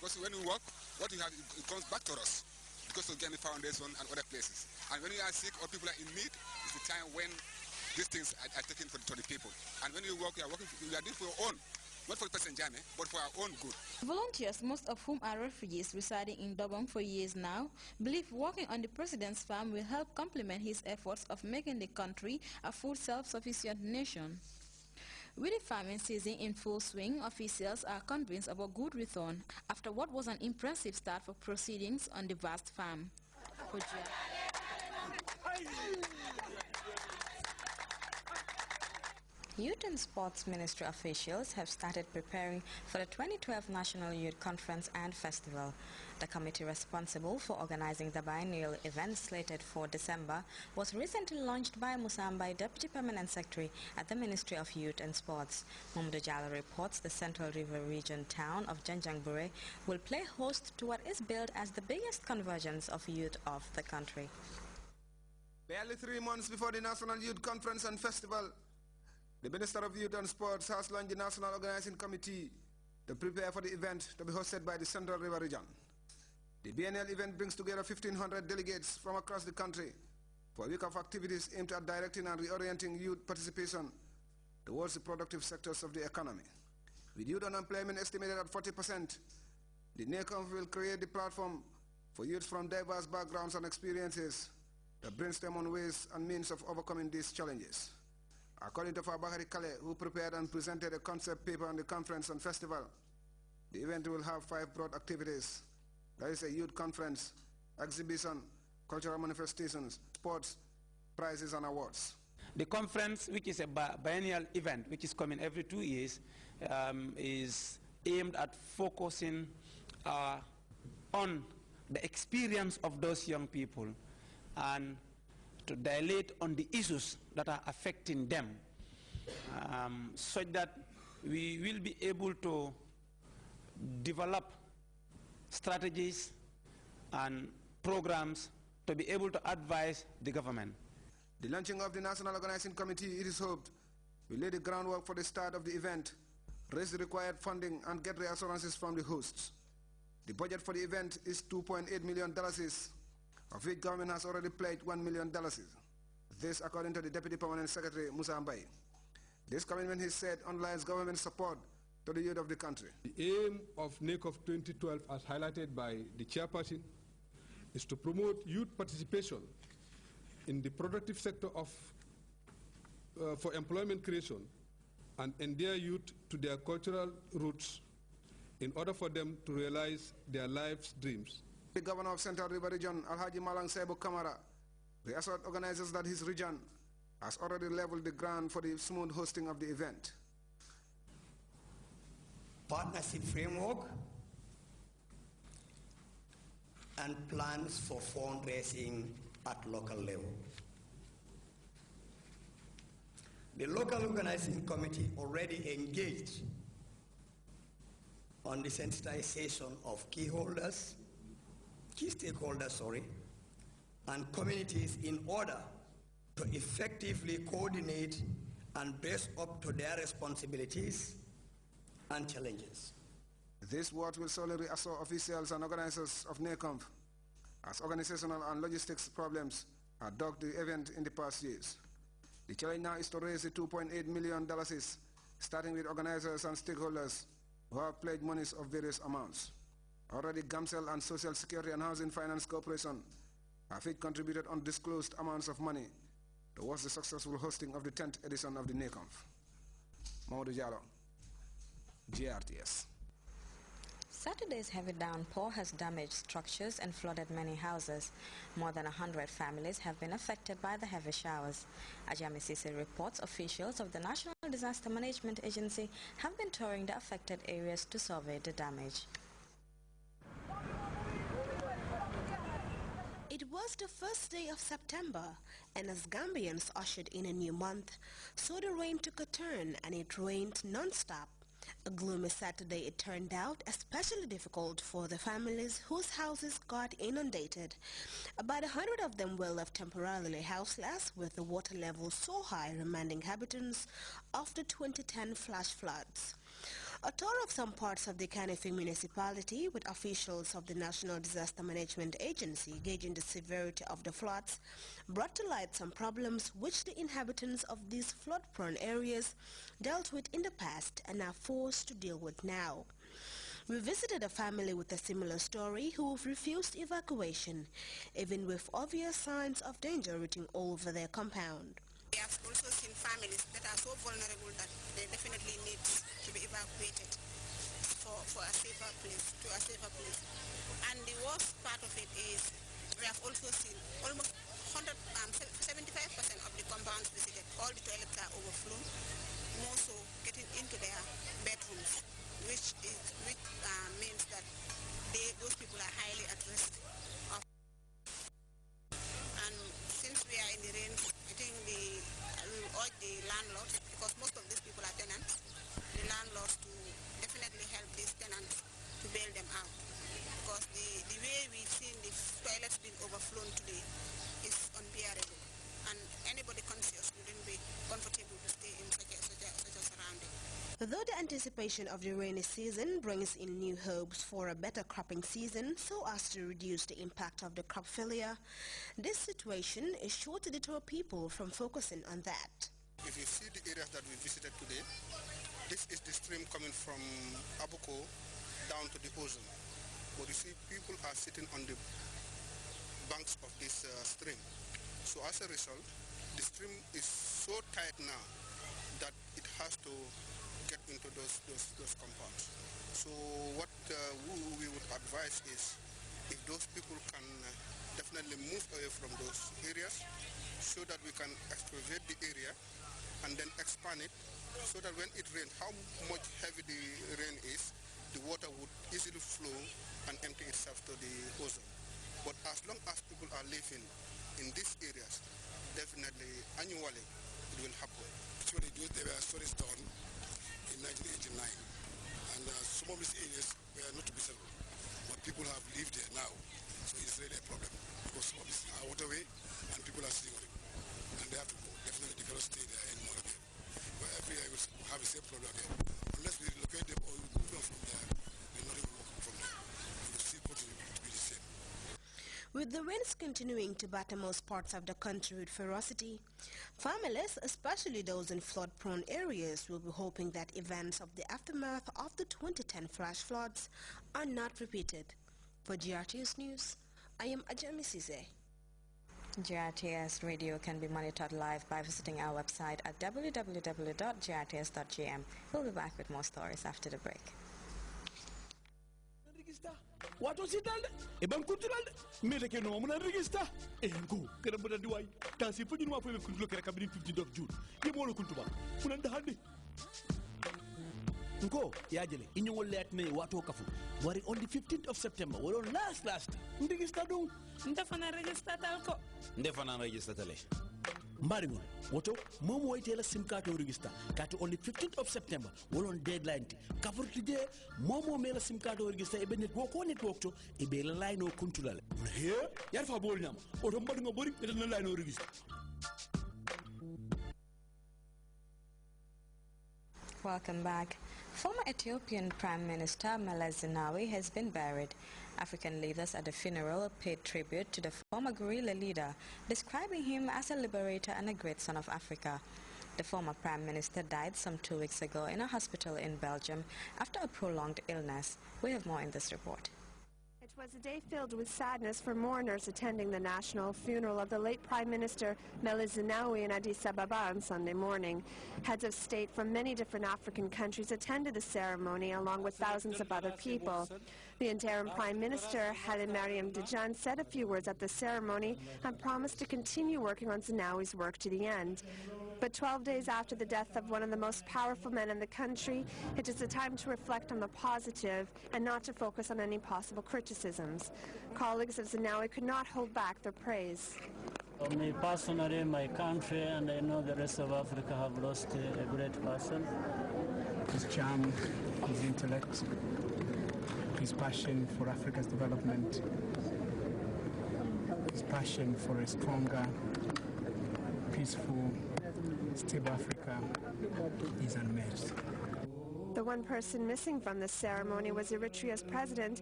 Because when we work, what we have, it comes back to us. Because of Gambia Foundation and other places. And when we are sick or people are in need, it's the time when these things are taken to the people. And when we work, we are doing for our own. Not for President Jammeh, but for our own good. Volunteers, most of whom are refugees residing in Dobong for years now, believe working on the president's farm will help complement his efforts of making the country a food self-sufficient nation. With the farming season in full swing, officials are convinced of a good return after what was an impressive start for proceedings on the vast farm. Youth and Sports Ministry officials have started preparing for the 2012 National Youth Conference and Festival. The committee responsible for organizing the biennial event slated for December was recently launched by Musambai, Deputy Permanent Secretary at the Ministry of Youth and Sports. Mamadou Jallow reports the Central River Region town of Janjanbureh will play host to what is billed as the biggest convergence of youth of the country. Barely 3 months before the National Youth Conference and Festival, the Minister of Youth and Sports has launched the National Organizing Committee to prepare for the event to be hosted by the Central River Region. The biennial event brings together 1,500 delegates from across the country for a week of activities aimed at directing and reorienting youth participation towards the productive sectors of the economy. With youth unemployment estimated at 40%, the NACOM will create the platform for youths from diverse backgrounds and experiences that brainstorm on ways and means of overcoming these challenges. According to Fabakari Kale, who prepared and presented a concept paper on the conference and festival, the event will have 5 broad activities. That is a youth conference, exhibition, cultural manifestations, sports, prizes and awards. The conference, which is a biennial event, which is coming every 2 years, is aimed at focusing on the experience of those young people and to dilate on the issues that are affecting them, such that we will be able to develop strategies and programs to be able to advise the government. The launching of the National Organizing Committee, it is hoped, will lay the groundwork for the start of the event, raise the required funding and get reassurances from the hosts. The budget for the event is $2.8 million, of which government has already pledged $1 million. This according to the Deputy Permanent Secretary, Musa Ambai. This commitment, he said, underlines government support to the youth of the country. The aim of NAC of 2012, as highlighted by the chairperson, is to promote youth participation in the productive sector for employment creation and endear youth to their cultural roots in order for them to realize their life's dreams. The Governor of Central River Region, Alhaji Malang Saibu Kamara, reassured organizers that his region has already leveled the ground for the smooth hosting of the event. Partnership framework and plans for fundraising at local level. The local organizing committee already engaged on the sensitization of key stakeholders, and communities in order to effectively coordinate and brace up to their responsibilities and challenges. This work will solely reassure officials and organizers of NACOMF as organizational and logistics problems have dogged the event in the past years. The challenge now is to raise the $2.8 million, starting with organizers and stakeholders who have pledged monies of various amounts. Already GAMCEL and Social Security and Housing Finance Corporation have each contributed undisclosed amounts of money towards the successful hosting of the 10th edition of the NACOMF. Mamadou Jallow, Grts. Saturday's heavy downpour has damaged structures and flooded many houses. More than 100 families have been affected by the heavy showers. Ajami Sisi reports officials of the National Disaster Management Agency have been touring the affected areas to survey the damage. It was the first day of September, and as Gambians ushered in a new month, so the rain took a turn and it rained non-stop. A gloomy Saturday it turned out, especially difficult for the families whose houses got inundated. About 100 of them were left temporarily houseless, with the water level so high reminding inhabitants of the 2010 flash floods. A tour of some parts of the Kanifing municipality with officials of the National Disaster Management Agency gauging the severity of the floods brought to light some problems which the inhabitants of these flood-prone areas dealt with in the past and are forced to deal with now. We visited a family with a similar story who refused evacuation, even with obvious signs of danger written all over their compound. We have also seen families that are so vulnerable that they definitely need to be evacuated for a safer place, And the worst part of it is we have also seen almost 75% of the compounds visited, all the toilets are overflown, more so getting into their bedrooms, which means that those people are highly at risk. And since we are in the rain, I think we urge the landlords, because most of these people are tenants, the landlords to definitely help these tenants to bail them out. Because the way we've seen the toilets being overflown today is unbearable. And anybody conscious wouldn't be comfortable to stay in such a surrounding. Though the anticipation of the rainy season brings in new hopes for a better cropping season so as to reduce the impact of the crop failure, this situation is sure to deter people from focusing on that. If you see the areas that we visited today, this is the stream coming from Abuko down to the Ozone. But you see, people are sitting on the banks of this stream. So as a result, the stream is so tight now that it has to get into those compounds. So what we would advise is, if those people can definitely move away from those areas, so that we can excavate the area and then expand it, so that when it rains, how much heavy the rain is, the water would easily flow and empty itself to the ozone. But as long as people are living in these areas, definitely annually it will happen. Actually, there were studies done in 1989, and some of these areas were not to be settled, but people have lived there now, so it's really a problem, because some of these are waterway and people are sitting on it, and they have to go. Definitely they cannot stay there anymore again. But every year we have the same problem again. Unless we relocate them or we move them from there, they're not even working from there. We will still continue to be the same. With the rains continuing to batter most parts of the country with ferocity, families, especially those in flood-prone areas, will be hoping that events of the aftermath of the 2010 flash floods are not repeated. For GRTS News, I am Ajami Sise. GRTS Radio can be monitored live by visiting our website at www.grts.gm. We'll be back with more stories after the break. Wato sital de e ban kultural de mete ke no muna register e ngo kera mbuda di way ta si fu ñu ma fu be kultural kera kabini 15 of June ye mo lo kultuba muna da hande ngo ya jele inyongol let ne wato kafu wari on the 15th of September wala last register do ndefana register tal ko ndefana register tale Mbarimo, woto momo waitela sim card register kati on the 15th of September wolon deadline ti kafurtije momo mela sim card register e network to e be la line o control he yar fa bol nyam oto mbadu ngo bori e na line o register. Welcome back. Former Ethiopian Prime Minister Meles Zenawi has been buried. African leaders at the funeral paid tribute to the former guerrilla leader, describing him as a liberator and a great son of Africa. The former Prime Minister died some 2 weeks ago in a hospital in Belgium after a prolonged illness. We have more in this report. It was a day filled with sadness for mourners attending the national funeral of the late Prime Minister Meles Zenawi in Addis Ababa on Sunday morning. Heads of state from many different African countries attended the ceremony along with thousands of other people. The interim Prime Minister, Haile Mariam Dejan, said a few words at the ceremony and promised to continue working on Zenawi's work to the end. But 12 days after the death of one of the most powerful men in the country, it is a time to reflect on the positive and not to focus on any possible criticisms. Colleagues of Zenawi could not hold back their praise. Me personally, my country, and I know the rest of Africa have lost a great person. His charm, his intellect, his passion for Africa's development, his passion for a stronger, peaceful, stable Africa is unmatched. The one person missing from the ceremony was Eritrea's president